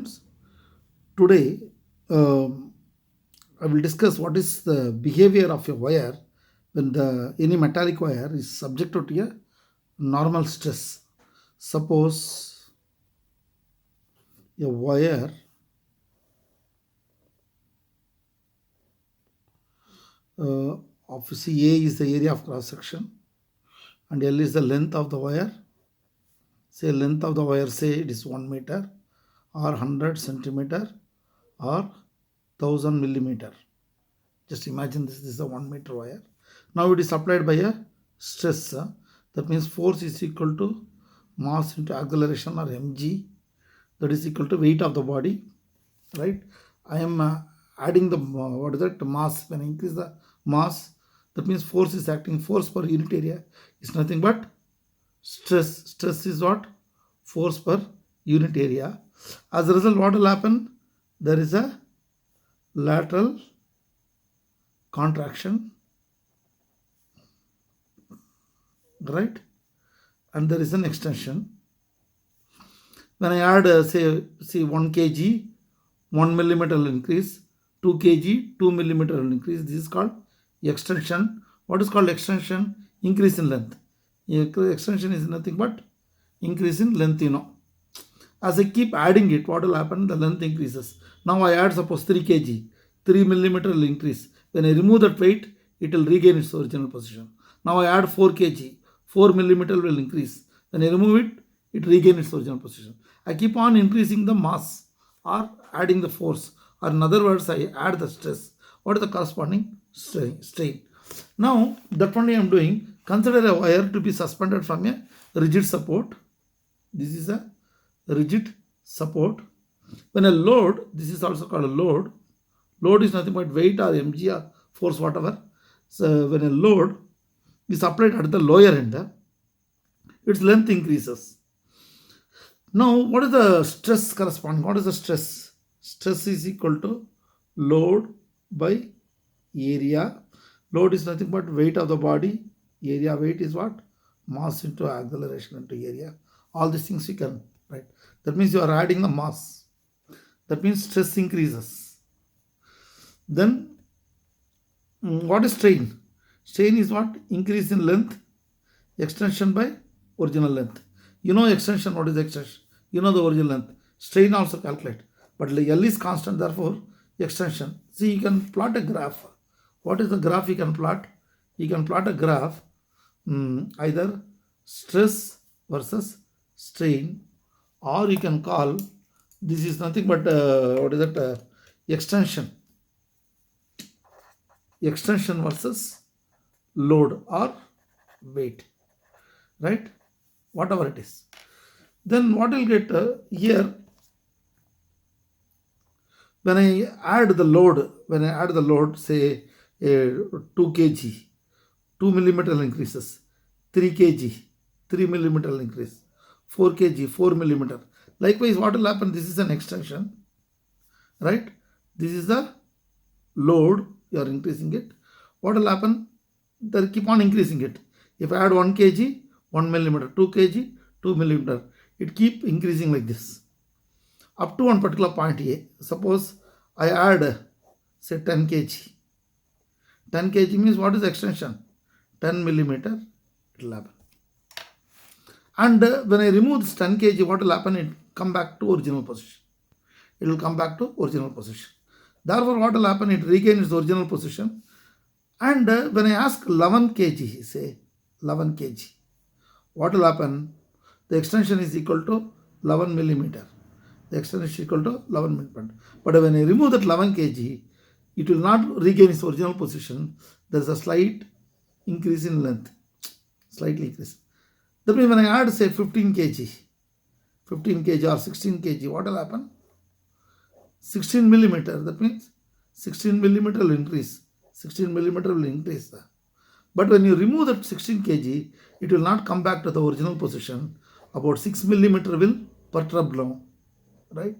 students. Today, I will discuss what is the behavior of a wire when any metallic wire is subjected to a normal stress. Suppose a wire of CA is the area of cross section and L is the length of the wire. Say length of the wire, say it is 1 meter or 100 centimeter or 1000 millimeter. Just imagine this is a 1 meter wire. Now it is supplied by a stress. That means force is equal to mass into acceleration, or mg, that is equal to weight of the body, right? I am adding the what is that mass. When I increase the mass, that means force is acting. Force per unit area is nothing but stress. Stress is what? Force per unit area. As a result, what will happen? There is a lateral contraction, right? And there is an extension. When I add say 1 kg, 1 millimeter will increase, 2 kg, 2 millimeter will increase. This is called extension. What is called extension? Increase in length. Extension is nothing but increase in length, As I keep adding it, what will happen? The length increases. Now I add suppose 3 kg, 3 millimeter will increase. When I remove that weight, it will regain its original position. Now I add 4 kg, 4 millimeter will increase. When I remove it, it regains its original position. I keep on increasing the mass or adding the force, or in other words, I add the stress. What is the corresponding strain? Now that only I am doing. Consider a wire to be suspended from a rigid support. This is a rigid support. When a load, this is also called a load. Load is nothing but weight or mg or force, whatever. So when a load is applied at the lower end, its length increases. Now, what is the stress corresponding? What is the stress? Stress is equal to load by area. Load is nothing but weight of the body. Area weight is what? Mass into acceleration into area. All these things you can write. That means you are adding the mass. That means stress increases. Then, what is strain? Strain is what? Increase in length, extension by original length. You know extension, what is extension? You know the original length. Strain also calculate. But L is constant, therefore extension. See, you can plot a graph. What is the graph you can plot? You can plot a graph, either stress versus strain, or you can call, this is nothing but, what is that, extension. Extension versus load or weight, right? Whatever it is. Then what will get here, when I add the load, say 2 kg, 2 millimeter increases, 3 kg, 3 millimeter increase, 4 kg, 4 millimeter. Likewise, what will happen? This is an extension, right? This is the load, you are increasing it. What will happen? They keep on increasing it. If I add 1 kg, 1 millimeter, 2 kg, 2 millimeter, it keep increasing like this up to one particular point A. Suppose I add say 10 kg. 10 kg means what is extension? 10 millimeter, it will happen. And when I remove this 10 kg, what will happen? It come back to original position. It will come back to original position. Therefore, what will happen? It regains its original position. And when I ask 11 kg, say 11 kg, what will happen? The extension is equal to 11 millimeter. The extension is equal to 11 millimeter. But when I remove that 11 kg, it will not regain its original position. There is a slight increase in length. Slightly increase. That means when I add say 15 kg or 16 kg, what will happen? 16 millimeter. That means 16 millimeter will increase. 16 millimeter will increase. But when you remove that 16 kg, it will not come back to the original position. About 6 millimeter will perturb now, right?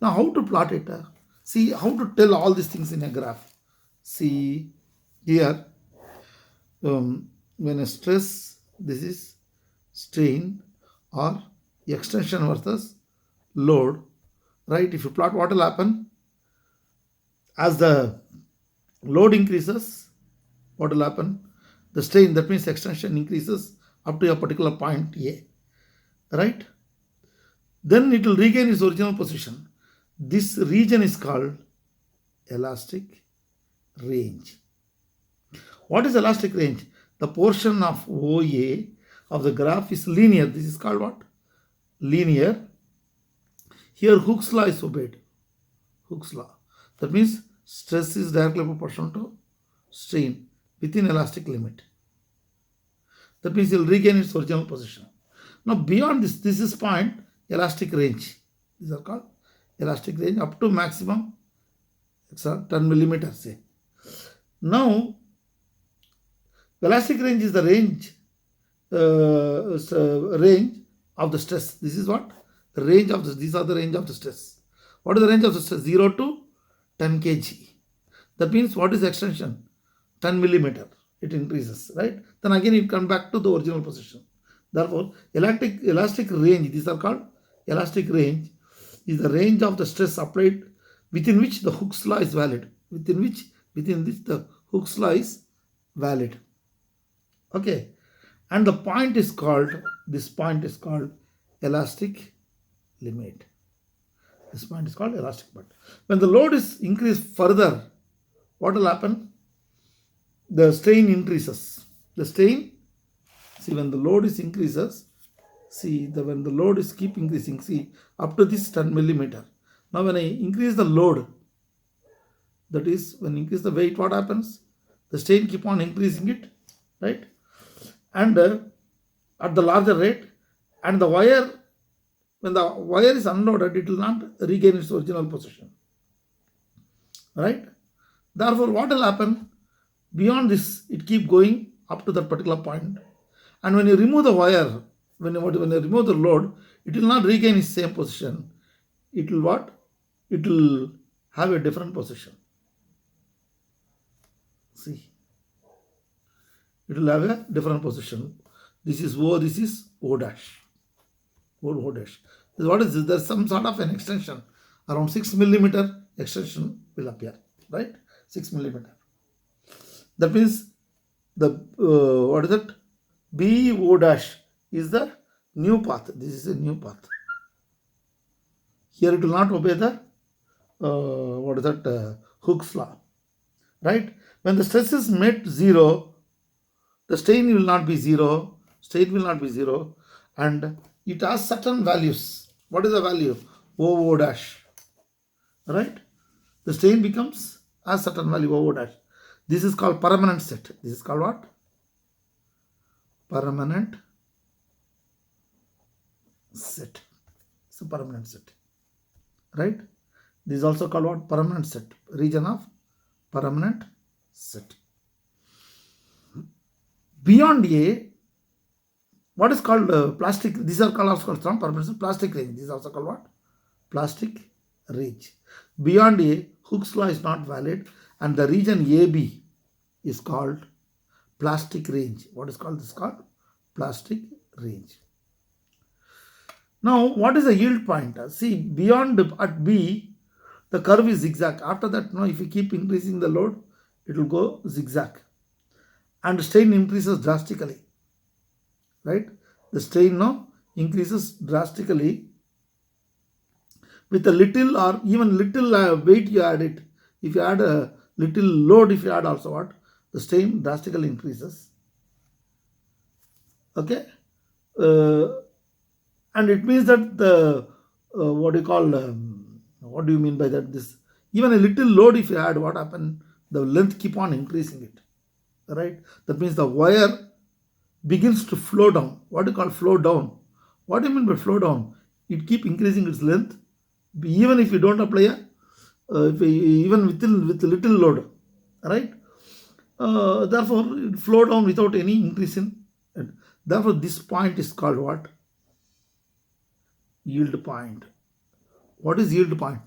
Now, how to plot it? See, how to tell all these things in a graph. See, here, when a stress, this is strain or extension versus load, right? If you plot, what will happen? As the load increases, what will happen? The strain, that means extension, increases up to a particular point A, right? Then it will regain its original position. This region is called elastic range. What is elastic range? The portion of OA of the graph is linear. This is called what? Linear. Here Hooke's law is obeyed. Hooke's law. That means stress is directly proportional to strain within elastic limit. That means it will regain its original position. Now beyond this is point elastic range. These are called elastic range up to maximum 10 millimeters. Say. Now elastic range is the range range of the stress. This is what? The range of this. These are the range of the stress. What is the range of the stress? 0 to 10 kg. That means what is the extension? 10 millimeter. It increases, right? Then again it comes back to the original position. Therefore, elastic range, these are called elastic range, is the range of the stress applied within which the Hooke's law is valid. Within which the Hooke's law is valid. Okay. And the point is called, this point is called elastic limit. This point is called elastic point. When the load is increased further, what will happen? The strain increases. The strain, see, when the load is increases, see, when the load is keep increasing, see, up to this 10 millimeter. Now when I increase the load, that is, when I increase the weight, what happens? The strain keep on increasing it, right? And at the larger rate, and the wire, when the wire is unloaded, it will not regain its original position, right? Therefore, what will happen? Beyond this, it keep going up to that particular point. And when you remove the wire, when you remove the load, it will not regain its same position. It will what? It will have a different position. See. It will have a different position. This is O, this is O dash. O dash. What is this? There's some sort of an extension. Around 6 millimeter extension will appear, right? 6 millimeter. That means the what is it? BO dash is the new path. This is a new path. Here it will not obey the what is that? Hooke's law, right? When the stress is met 0, the strain will not be 0. Strain will not be 0, and it has certain values. What is the value? OO dash, right? The strain becomes a certain value OO dash. This is called permanent set. This is called what? Permanent set. It's a permanent set, right? This is also called what? Permanent set. Region of permanent set. Beyond A, what is called plastic? These are also called some permanent set. Plastic range. This is also called what? Plastic range. Beyond A, Hooke's law is not valid, and the region AB is called plastic range. What is called? This is called plastic range. Now, what is the yield point? See, beyond at B, the curve is zigzag. After that, now if you keep increasing the load, it will go zigzag. And strain increases drastically, right? The strain now increases drastically with a little or even little weight you add it. If you add a little load, if you add also what? The strain drastically increases. Okay? And it means that the, what do you call, what do you mean by that? This, even a little load if you add, what happen? The length keep on increasing it, right? That means the wire begins to flow down. What do you call flow down? What do you mean by flow down? It keep increasing its length, even if you don't apply even with little load, right? Therefore, it flow down without any increase in it. Therefore, this point is called what? Yield point. What is yield point?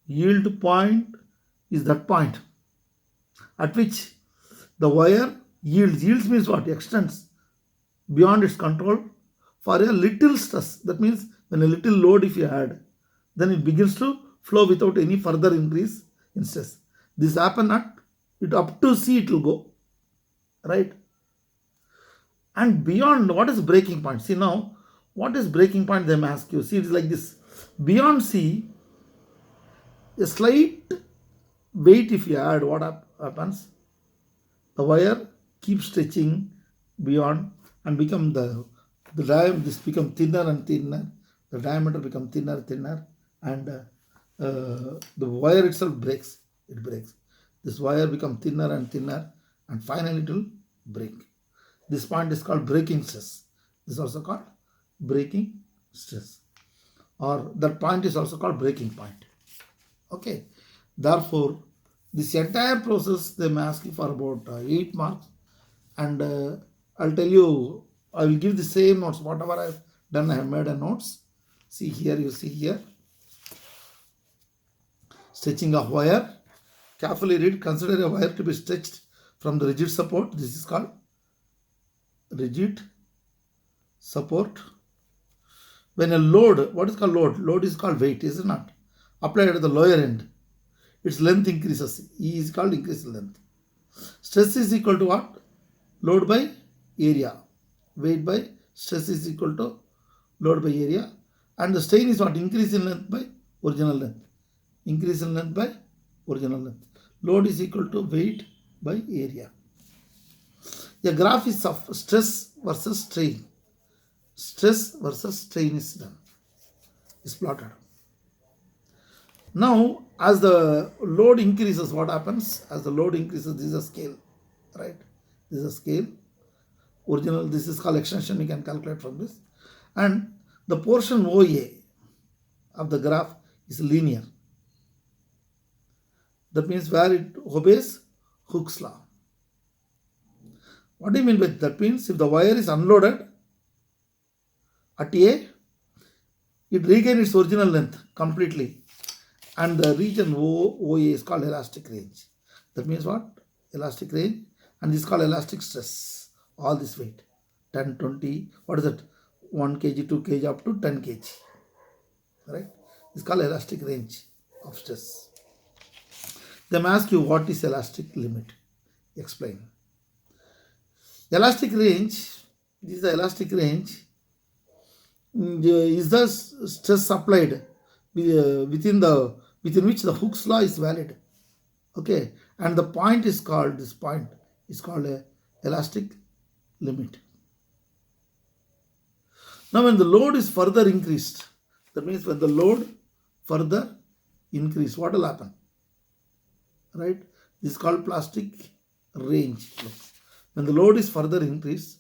Yield point is that point at which the wire yields. Yields means what? Extends beyond its control for a little stress. That means when a little load if you add, then it begins to flow without any further increase in stress. This happen at it up to C it will go, right? And beyond, what is breaking point? See now, what is breaking point? They may ask you. See, it is like this. Beyond C, a slight weight if you add, what happens? The wire keeps stretching beyond and become the diameter. This become thinner and thinner. The diameter become thinner, and the wire itself breaks. It breaks. This wire become thinner, and finally it will break. This point is called breaking stress. This is also called breaking stress, or that point is also called breaking point. Okay. Therefore, this entire process they may ask you for about 8 marks, and I'll tell you, I will give the same notes. Whatever I've done, I have made a notes. See here, you see here. Stretching of wire. Carefully read. Consider a wire to be stretched from the rigid support. This is called rigid support. When a load, what is called load? Load is called weight, is it not? Applied at the lower end, its length increases. E is called increase in length. Stress is equal to what? Load by area. Weight by stress is equal to load by area. And the strain is what? Increase in length by original length. Increase in length by original length. Load is equal to weight by area. A graph is of stress versus strain. Stress versus strain is done. Is plotted. Now, as the load increases, what happens? As the load increases, this is a scale, right? This is a scale. Original, this is called extension, you can calculate from this. And the portion OA of the graph is linear. That means where it obeys Hooke's law. What do you mean by that? That means if the wire is unloaded at A, it regains its original length completely. And the region OA is called elastic range. That means what? Elastic range. And this is called elastic stress. All this weight. 10, 20, what is it? 1 kg, 2 kg up to 10 kg. Right? This is called elastic range of stress. They may ask you what is elastic limit. Explain. Elastic range, this is the elastic range, is the stress applied within which the Hooke's law is valid. Okay, and the point is called, this point is called a elastic limit. Now when the load is further increased, that means when the load further increase, what will happen? Right? This is called plastic range. When the load is further increased,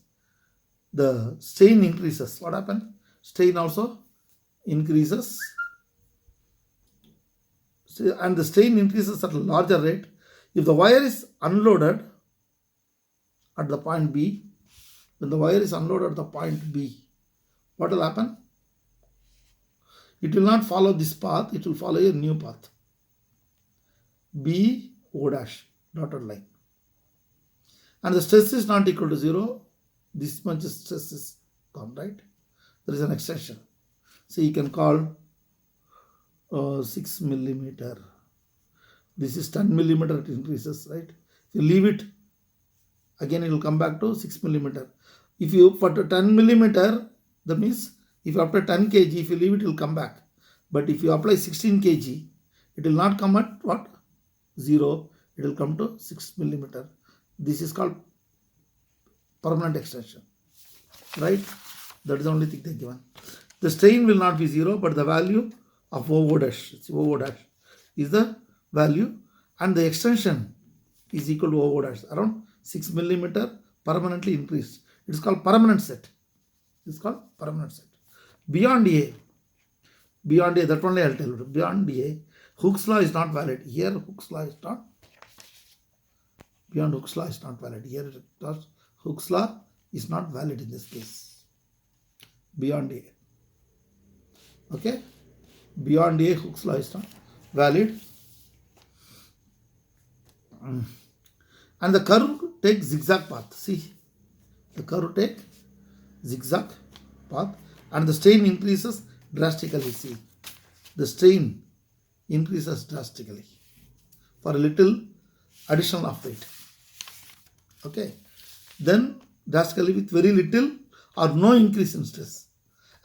the strain increases. What happens? Strain also increases. And the strain increases at a larger rate. If the wire is unloaded at the point B, when the wire is unloaded at the point B, what will happen? It will not follow this path, it will follow a new path. B O dash, dotted line. And the stress is not equal to 0. This much stress is gone, right? There is an extension. So you can call 6 millimeter. This is 10 millimeter, it increases, right? If you leave it, again it will come back to 6 millimeter. If you, for 10 millimeter, that means if you apply 10 kg, if you leave it, it will come back. But if you apply 16 kg, it will not come at what? 0. It will come to 6 millimeter. This is called permanent extension, right? That is the only thing they given. The strain will not be 0, but the value of OO dash, OO dash is the value, and the extension is equal to OO dash, around 6 millimeter permanently increased. It is called permanent set. It is called permanent set. Beyond A, that only I will tell you. Beyond A, Hooke's law is not valid. Here Hooke's law is not. Beyond Hooke's law is not valid. Here Hooke's law is not valid in this case. Beyond A. Okay? Beyond A, Hooke's law is not valid. And the curve takes zigzag path. See, the curve takes zigzag path, and the strain increases drastically. See, the strain increases drastically for a little addition of weight. Okay, then drastically with very little or no increase in stress.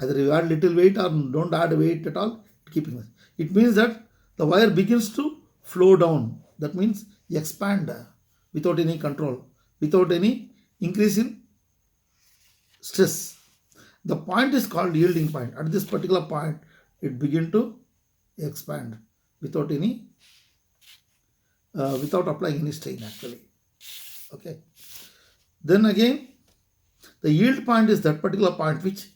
Either you add little weight or don't add weight at all, keeping it. It means that the wire begins to flow down. That means expand without any control, without any increase in stress. The point is called yielding point. At this particular point, it begin to expand without any without applying any strain actually. Okay. Then again, the yield point is that particular point which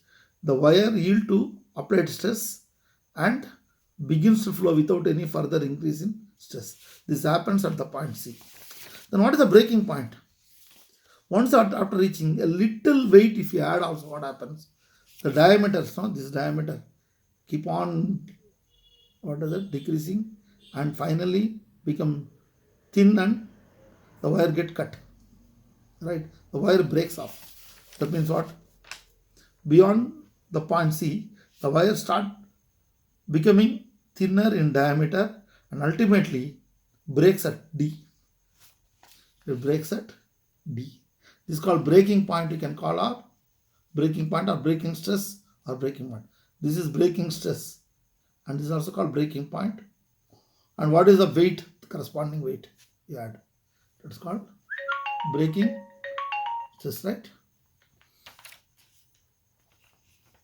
the wire yield to applied stress and begins to flow without any further increase in stress. This happens at the point C. Then what is the breaking point? Once after reaching a little weight, if you add also, what happens? The diameter, so this diameter keep on, what is it, decreasing and finally become thin and the wire get cut. Right? The wire breaks off. That means what? Beyond the point C, the wire start becoming thinner in diameter and ultimately breaks at D. It breaks at D. This is called breaking point. You can call our breaking point or breaking stress or breaking point. This is breaking stress and this is also called breaking point. And what is the weight, the corresponding weight you add? That's called breaking stress, right?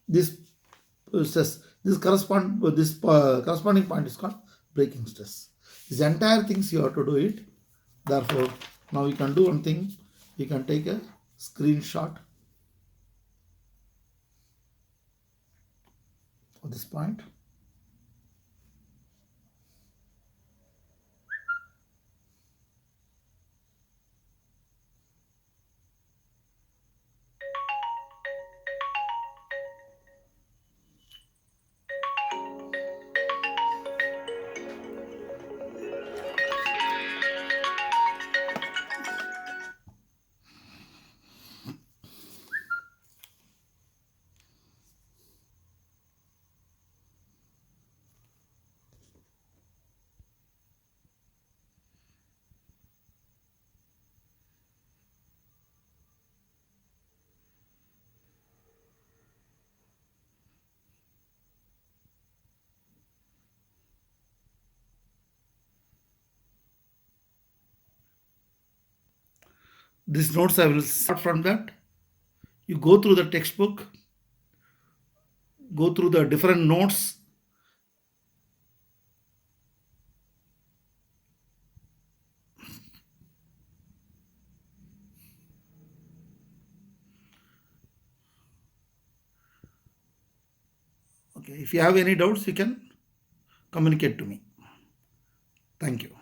This stress, this corresponding point is called breaking stress. This entire things you have to do it. Therefore, now you can do one thing. You can take a screenshot of this point. These notes I will start from that. You go through the textbook, go through the different notes. Okay, if you have any doubts, you can communicate to me. Thank you.